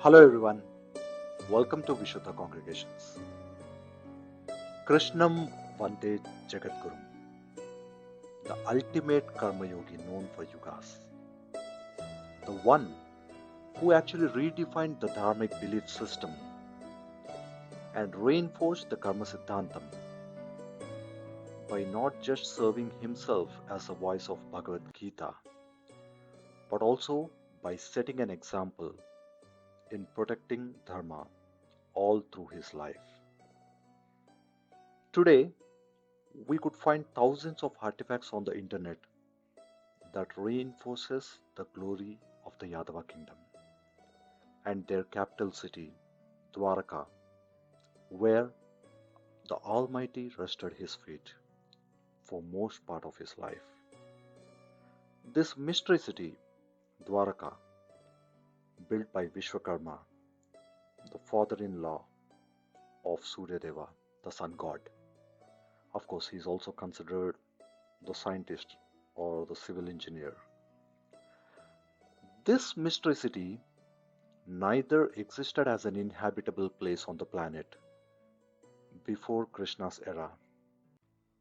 Hello everyone, welcome to Visuddha congregations. Krishnam Vande Jagadgurum, the ultimate karma yogi known for yugas, the one who actually redefined the dharmic belief system and reinforced the karma Siddhantham by not just serving himself as a voice of Bhagavad Gita, but also by setting an example in protecting dharma all through his life. Today, we could find thousands of artifacts on the internet that reinforces the glory of the Yadava kingdom and their capital city, Dwaraka, where the Almighty rested his feet for most part of his life. This mystery city, Dwaraka, built by Vishwakarma, the father-in-law of Suryadeva, the sun god. Of course, he is also considered the scientist or the civil engineer. This mystery city neither existed as an inhabitable place on the planet before Krishna's era,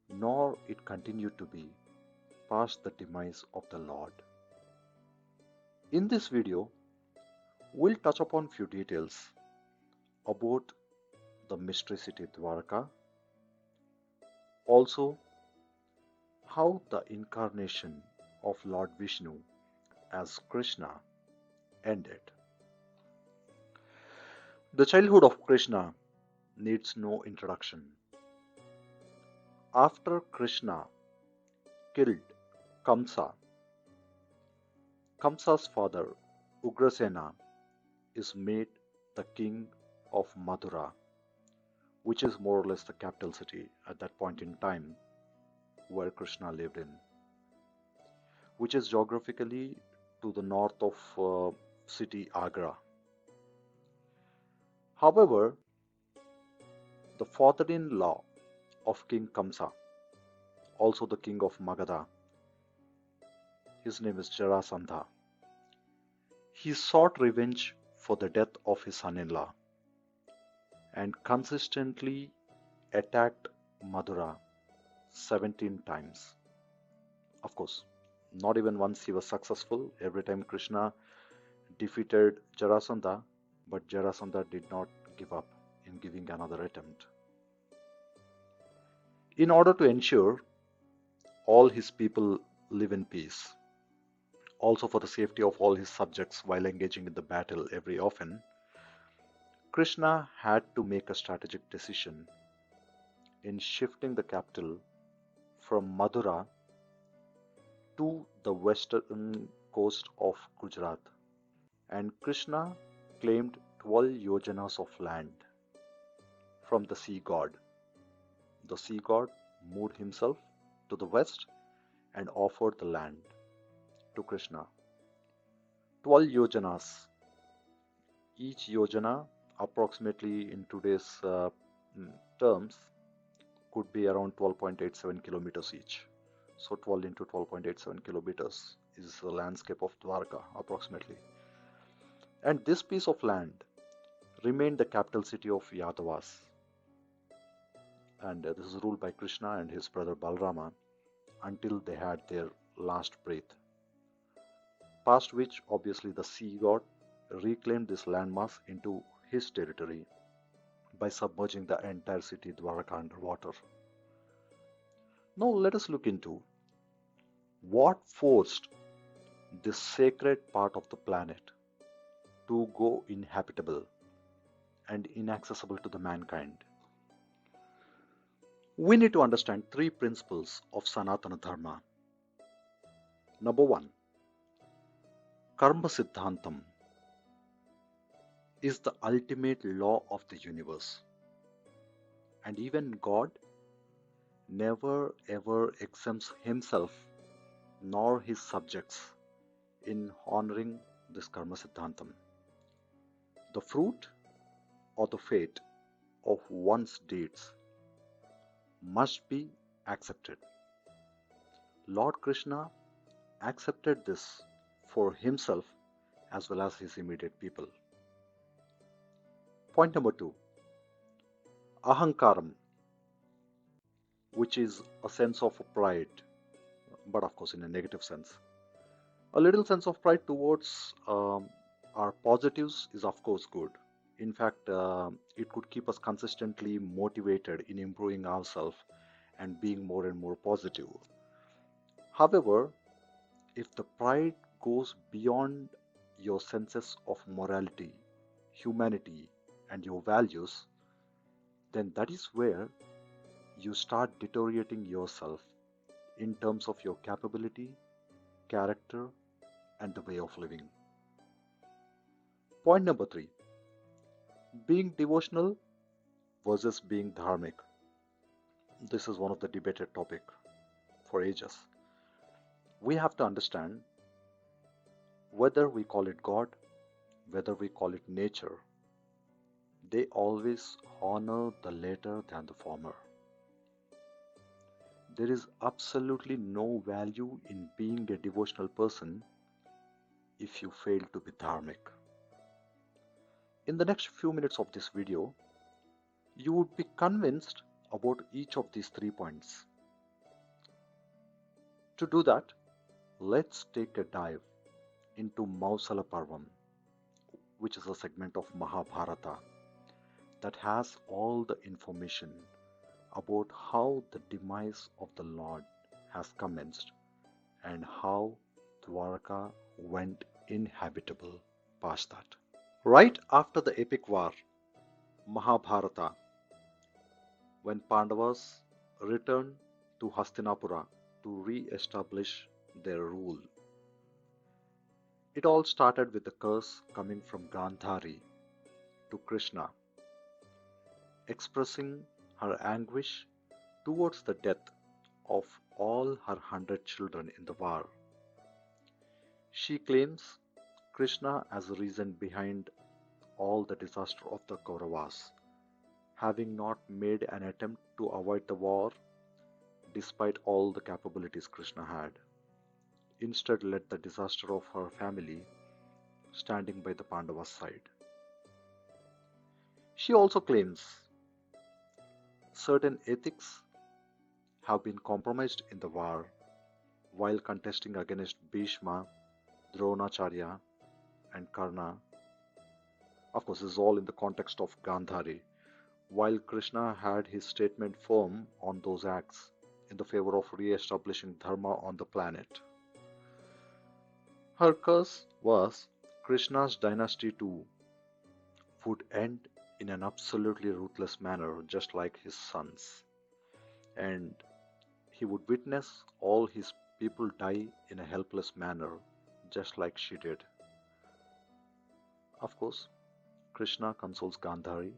nor it continued to be past the demise of the Lord. In this video, we'll touch upon few details about the mystery city Dwaraka, also how the incarnation of Lord Vishnu as Krishna ended. The childhood of Krishna needs no introduction. After Krishna killed Kamsa, Kamsa's father Ugrasena is made the king of Mathura, which is more or less the capital city at that point in time where Krishna lived in, which is geographically to the north of city Agra. However, the father-in-law of King Kamsa, also the king of Magadha, his name is Jarasandha, he sought revenge for the death of his son-in-law and consistently attacked Mathura 17 times. Of course, not even once he was successful. Every time Krishna defeated Jarasandha, but Jarasandha did not give up in giving another attempt. In order to ensure all his people live in peace, also for the safety of all his subjects while engaging in the battle every often, Krishna had to make a strategic decision in shifting the capital from Mathura to the western coast of Gujarat, and Krishna claimed 12 yojanas of land from the sea god. The sea god moved himself to the west and offered the land to Krishna. 12 yojanas. Each yojana, approximately in today's terms, could be around 12.87 kilometers each. So 12 into 12.87 kilometers is the landscape of Dwarka approximately. And this piece of land remained the capital city of Yadavas. And this is ruled by Krishna and his brother Balrama until they had their last breath. Past which, obviously, the sea god reclaimed this landmass into his territory by submerging the entire city Dwaraka underwater. Now let us look into what forced this sacred part of the planet to go inhabitable and inaccessible to the mankind. We need to understand three principles of Sanatana Dharma. Number one, Karma Siddhantham is the ultimate law of the universe. And even God never ever exempts himself nor his subjects in honoring this Karma Siddhantham. The fruit or the fate of one's deeds must be accepted. Lord Krishna accepted this for himself as well as his immediate people. Point number two, ahankaram, which is a sense of pride, but of course in a negative sense. A little sense of pride towards our positives is of course good. In fact, it could keep us consistently motivated in improving ourselves and being more and more positive. However, if the pride goes beyond your senses of morality, humanity, and your values, then that is where you start deteriorating yourself in terms of your capability, character, and the way of living. Point number three, being devotional versus being dharmic. This is one of the debated topic for ages. We have to understand whether we call it God, whether we call it nature, they always honor the latter than the former. There is absolutely no value in being a devotional person if you fail to be dharmic. In the next few minutes of this video, you would be convinced about each of these 3 points. To do that, let's take a dive into Mausala Parvam, which is a segment of Mahabharata that has all the information about how the demise of the Lord has commenced and how Dwarka went inhabitable past that. Right after the epic war, Mahabharata, when Pandavas returned to Hastinapura to re-establish their rule, it all started with a curse coming from Gandhari to Krishna, expressing her anguish towards the death of all her 100 children in the war. She claims Krishna as the reason behind all the disaster of the Kauravas, having not made an attempt to avoid the war despite all the capabilities Krishna had. Instead led the disaster of her family, standing by the Pandavas' side. She also claims certain ethics have been compromised in the war while contesting against Bhishma, Dronacharya, and Karna. Of course, this is all in the context of Gandhari, while Krishna had his statement firm on those acts in the favor of re-establishing dharma on the planet. Her curse was Krishna's dynasty too would end in an absolutely ruthless manner, just like his sons, and he would witness all his people die in a helpless manner, just like she did. Of course, Krishna consoles Gandhari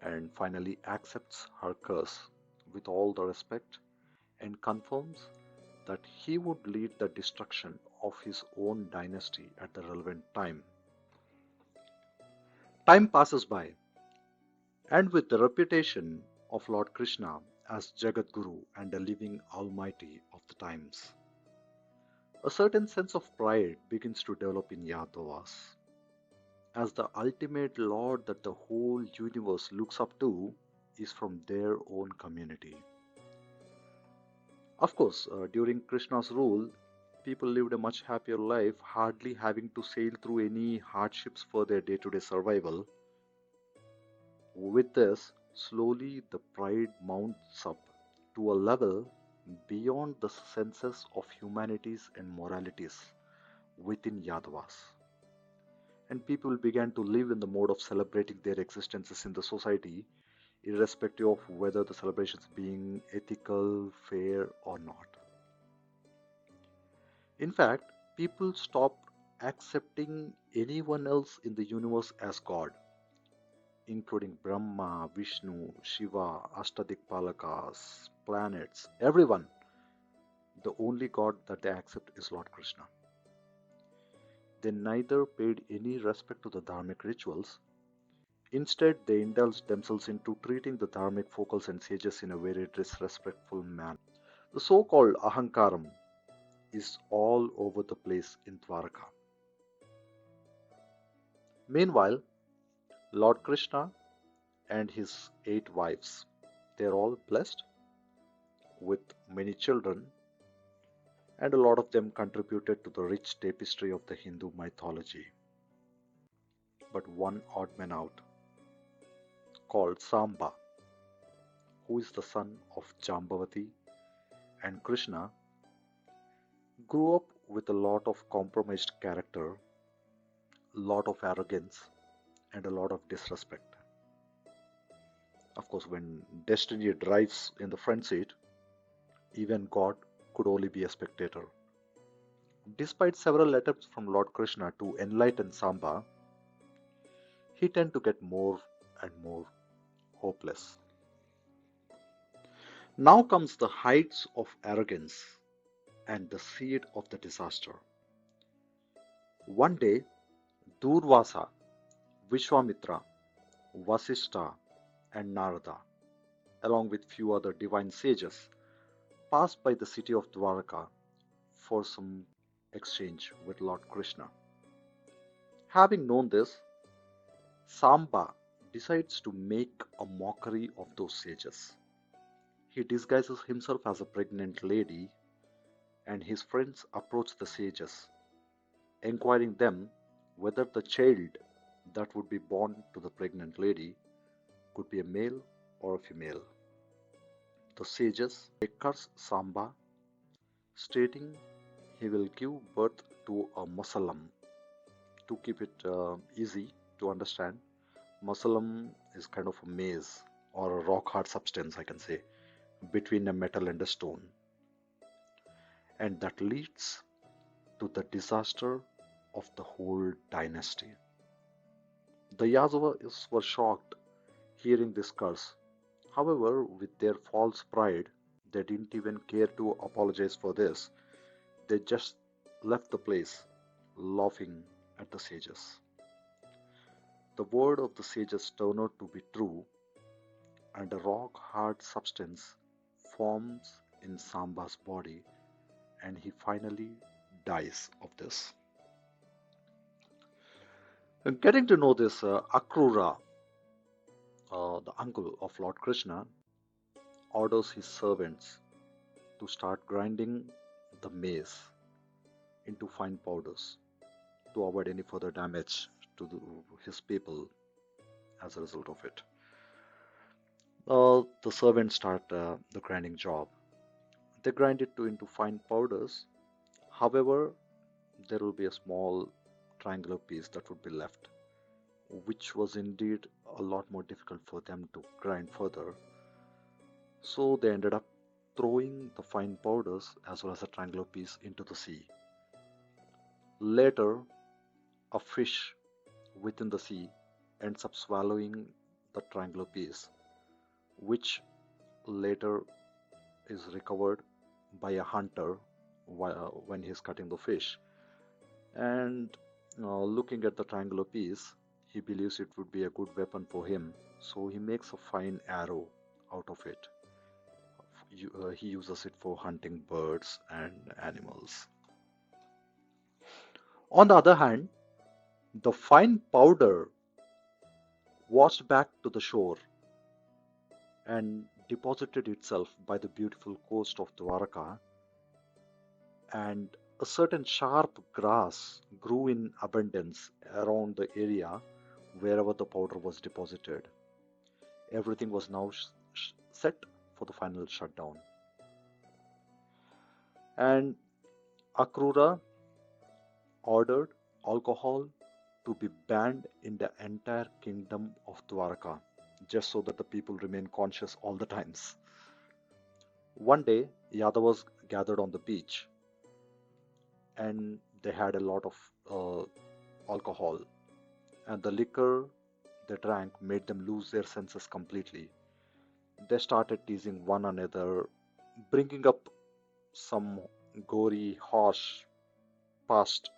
and finally accepts her curse with all the respect and confirms that he would lead the destruction of his own dynasty at the relevant time. Time passes by, and with the reputation of Lord Krishna as Jagadguru and a living almighty of the times, a certain sense of pride begins to develop in Yadavas. As the ultimate Lord that the whole universe looks up to is from their own community. Of course, during Krishna's rule, people lived a much happier life, hardly having to sail through any hardships for their day-to-day survival. With this, slowly the pride mounts up to a level beyond the senses of humanities and moralities within Yadavas. And people began to live in the mode of celebrating their existences in the society, irrespective of whether the celebrations being ethical, fair, or not. In fact, people stopped accepting anyone else in the universe as God, including Brahma, Vishnu, Shiva, Ashtadikpalakas, planets, everyone. The only God that they accept is Lord Krishna. They neither paid any respect to the dharmic rituals. Instead, they indulged themselves into treating the dharmic focals and sages in a very disrespectful manner. The so-called ahankaram is all over the place in Dwarka. Meanwhile, Lord Krishna and his 8 wives, they're all blessed with many children, and a lot of them contributed to the rich tapestry of the Hindu mythology. But one odd man out, called Samba, who is the son of Jambavati and Krishna, grew up with a lot of compromised character, lot of arrogance, and a lot of disrespect. Of course, when destiny drives in the front seat, even God could only be a spectator. Despite several attempts from Lord Krishna to enlighten Samba, he tended to get more and more hopeless. Now comes the heights of arrogance and the seed of the disaster. One day, Durvasa, Vishwamitra, Vasishtha, and Narada, along with few other divine sages, passed by the city of Dwarka for some exchange with Lord Krishna. Having known this, Samba decides to make a mockery of those sages. He disguises himself as a pregnant lady, and his friends approach the sages, inquiring them whether the child that would be born to the pregnant lady could be a male or a female. The sages they curse Samba, stating he will give birth to a Musalam. To keep it easy to understand, Musalam is kind of a maze or a rock hard substance, I can say, between a metal and a stone. And that leads to the disaster of the whole dynasty. The Yadavas were shocked hearing this curse. However, with their false pride, they didn't even care to apologize for this. They just left the place, laughing at the sages. The word of the sages turned out to be true, and a rock hard substance forms in Samba's body, and he finally dies of this. And getting to know this, Akrura, the uncle of Lord Krishna, orders his servants to start grinding the maize into fine powders to avoid any further damage to his people as a result of it. The servants start the grinding job. They grind it into fine powders. However, there will be a small triangular piece that would be left, which was indeed a lot more difficult for them to grind further. So they ended up throwing the fine powders as well as the triangular piece into the sea. Later, a fish within the sea ends up swallowing the triangular piece, which later is recovered by a hunter when he's cutting the fish. And looking at the triangular piece, he believes it would be a good weapon for him, so he makes a fine arrow out of it. He uses it for hunting birds and animals. On the other hand, the fine powder washed back to the shore and deposited itself by the beautiful coast of Dwarka, and a certain sharp grass grew in abundance around the area wherever the powder was deposited. Everything was now set for the final shutdown. And Akrura ordered alcohol to be banned in the entire kingdom of Dwarka, just so that the people remain conscious all the times. One day, Yadavas gathered on the beach, and they had a lot of alcohol, and the liquor they drank made them lose their senses completely. They started teasing one another, bringing up some gory, harsh past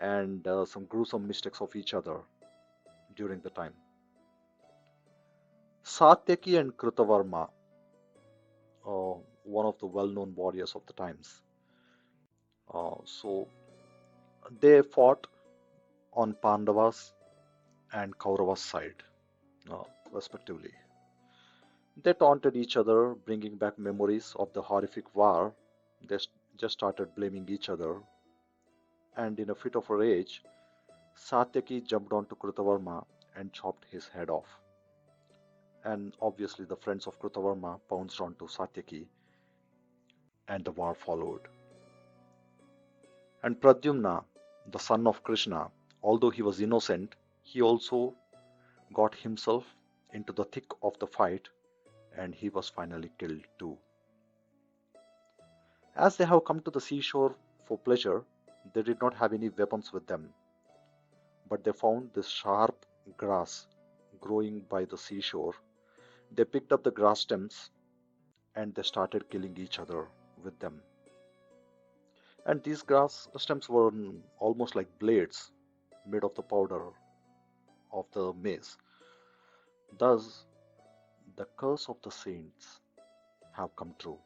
and some gruesome mistakes of each other during the time. Satyaki and Kritavarma, one of the well-known warriors of the times, so they fought on Pandavas and Kaurava's side, respectively. They taunted each other, bringing back memories of the horrific war. They just started blaming each other, and in a fit of rage, Satyaki jumped onto Krutavarma and chopped his head off. And obviously, the friends of Krutavarma pounced onto Satyaki, and the war followed. And Pradyumna, the son of Krishna, although he was innocent, he also got himself into the thick of the fight, and he was finally killed too. As they have come to the seashore for pleasure, they did not have any weapons with them, but they found this sharp grass growing by the seashore. They picked up the grass stems and they started killing each other with them. And these grass stems were almost like blades made of the powder of the maize. Thus, the curse of the saints have come true.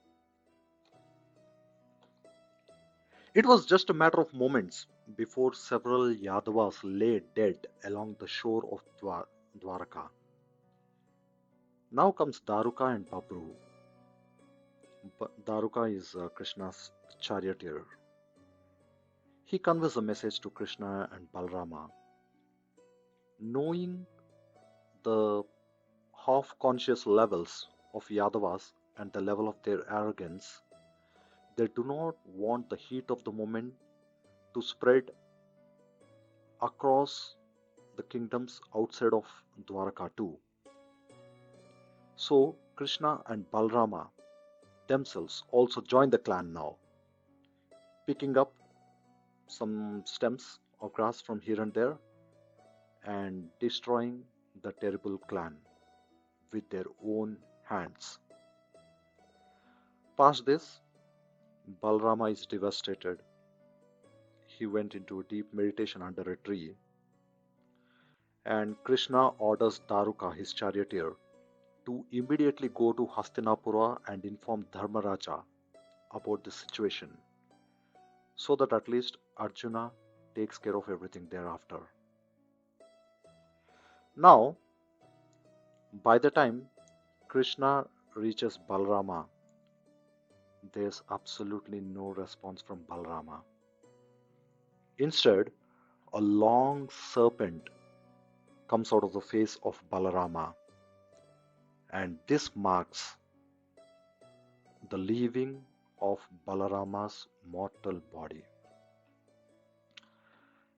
It was just a matter of moments before several Yadavas lay dead along the shore of Dwaraka. Now comes Daruka and Babru. Daruka is Krishna's charioteer. He conveys a message to Krishna and Balrama. Knowing the half-conscious levels of Yadavas and the level of their arrogance, they do not want the heat of the moment to spread across the kingdoms outside of Dwaraka too. So Krishna and Balrama themselves also join the clan now, picking up some stems of grass from here and there and destroying the terrible clan with their own hands. Past this, Balrama is devastated. He went into a deep meditation under a tree, and Krishna orders Daruka, his charioteer, to immediately go to Hastinapura and inform Dharmaraja about the situation, so that at least Arjuna takes care of everything thereafter. Now, by the time Krishna reaches Balrama, there's absolutely no response from Balrama. Instead, a long serpent comes out of the face of Balarama, and this marks the leaving of Balarama's mortal body.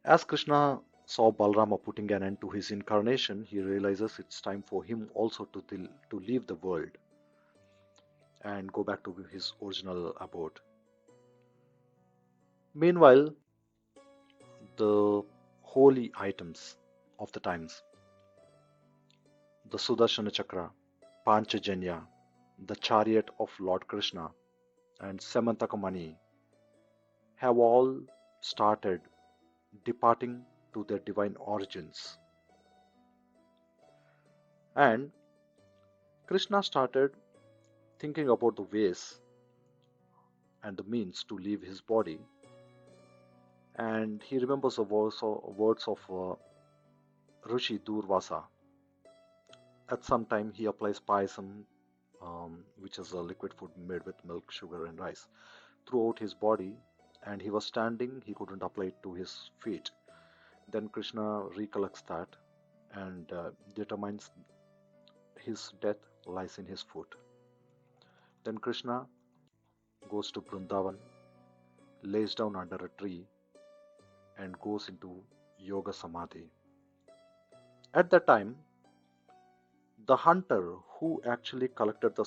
As Krishna saw Balarama putting an end to his incarnation, he realizes it's time for him also to leave the world and go back to his original abode. Meanwhile, the holy items of the times, the Sudarshana Chakra, Panchajanya, the chariot of Lord Krishna, and Samantakamani, have all started departing to their divine origins. And Krishna started thinking about the ways and the means to leave his body, and he remembers the words of Rishi Durvasa. At some time, he applies payasam, which is a liquid food made with milk, sugar, and rice, throughout his body, and he was standing, he couldn't apply it to his feet. Then Krishna recollects that and determines his death lies in his foot. Then Krishna goes to Vrindavan, lays down under a tree, and goes into Yoga Samadhi. At that time, the hunter who actually collected the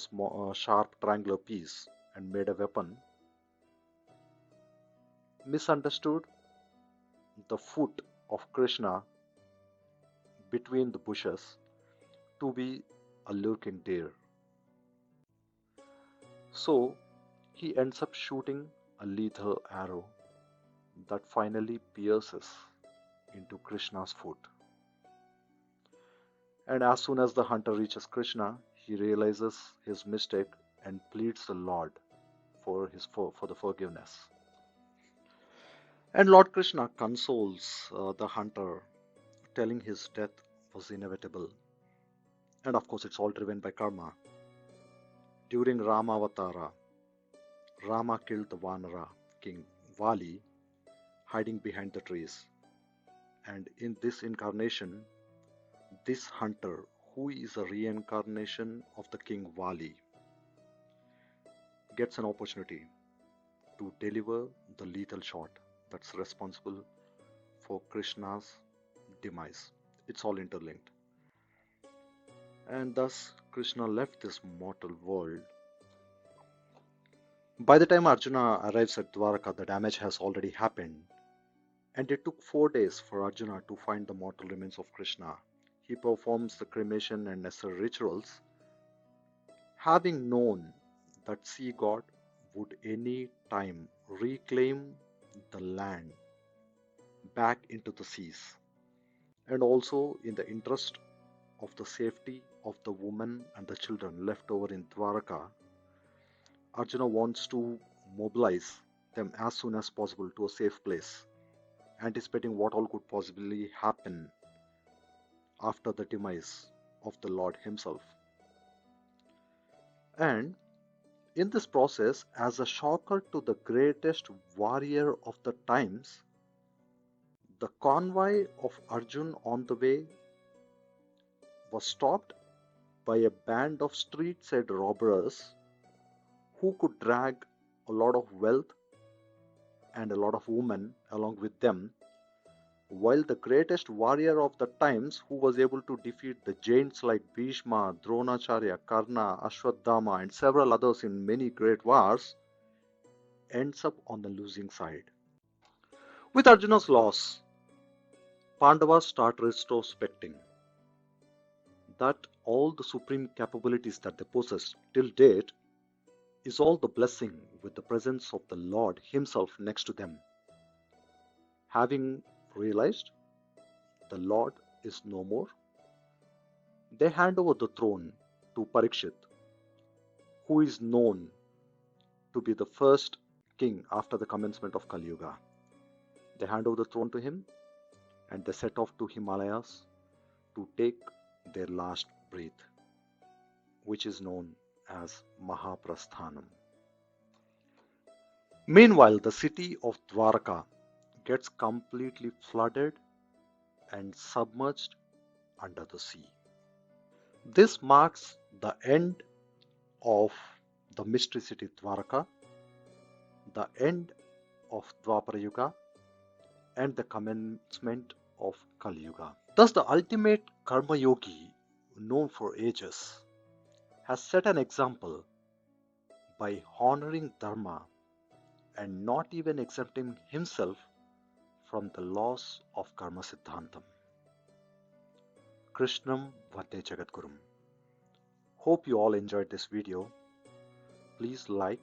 sharp triangular piece and made a weapon misunderstood the foot of Krishna between the bushes to be a lurking deer. So he ends up shooting a lethal arrow that finally pierces into Krishna's foot. And as soon as the hunter reaches Krishna, he realizes his mistake and pleads the Lord for the forgiveness. And Lord Krishna consoles the hunter, telling his death was inevitable. And of course, it's all driven by karma. During Ramavatara, Rama killed the Vanara king Vali, hiding behind the trees. And in this incarnation, this hunter, who is a reincarnation of the king Vali, gets an opportunity to deliver the lethal shot that's responsible for Krishna's demise. It's all interlinked. And thus, Krishna left this mortal world. By the time Arjuna arrives at Dwaraka, the damage has already happened, and it took 4 days for Arjuna to find the mortal remains of Krishna. He performs the cremation and necessary rituals, having known that sea god would any time reclaim the land back into the seas, and also in the interest of the safety of the women and the children left over in Dwaraka, Arjuna wants to mobilize them as soon as possible to a safe place, anticipating what all could possibly happen after the demise of the Lord himself. And in this process, as a shocker to the greatest warrior of the times, the convoy of Arjun on the way was stopped by a band of street side robbers who could drag a lot of wealth and a lot of women along with them, while the greatest warrior of the times, who was able to defeat the giants like Bhishma, Dronacharya, Karna, Ashwadhama, and several others in many great wars, ends up on the losing side. With Arjuna's loss, Pandavas start retrospecting that all the supreme capabilities that they possessed till date is all the blessing with the presence of the Lord himself next to them. Having realized the Lord is no more, they hand over the throne to Parikshit, who is known to be the first king after the commencement of Kali Yuga. They hand over the throne to him and they set off to Himalayas to take their last breath, which is known as Mahaprasthanam. Meanwhile, the city of Dwaraka gets completely flooded and submerged under the sea. This marks the end of the mystery city Dwaraka, the end of Dwapara Yuga, and the commencement of Kali Yuga. Thus, the ultimate karma yogi, known for ages, has set an example by honoring dharma and not even exempting himself from the laws of karma Siddhantham. Krishnam Vande Jagadgurum. Hope you all enjoyed this video. Please like,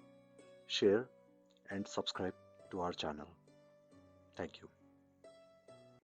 share, and subscribe to our channel. Thank you.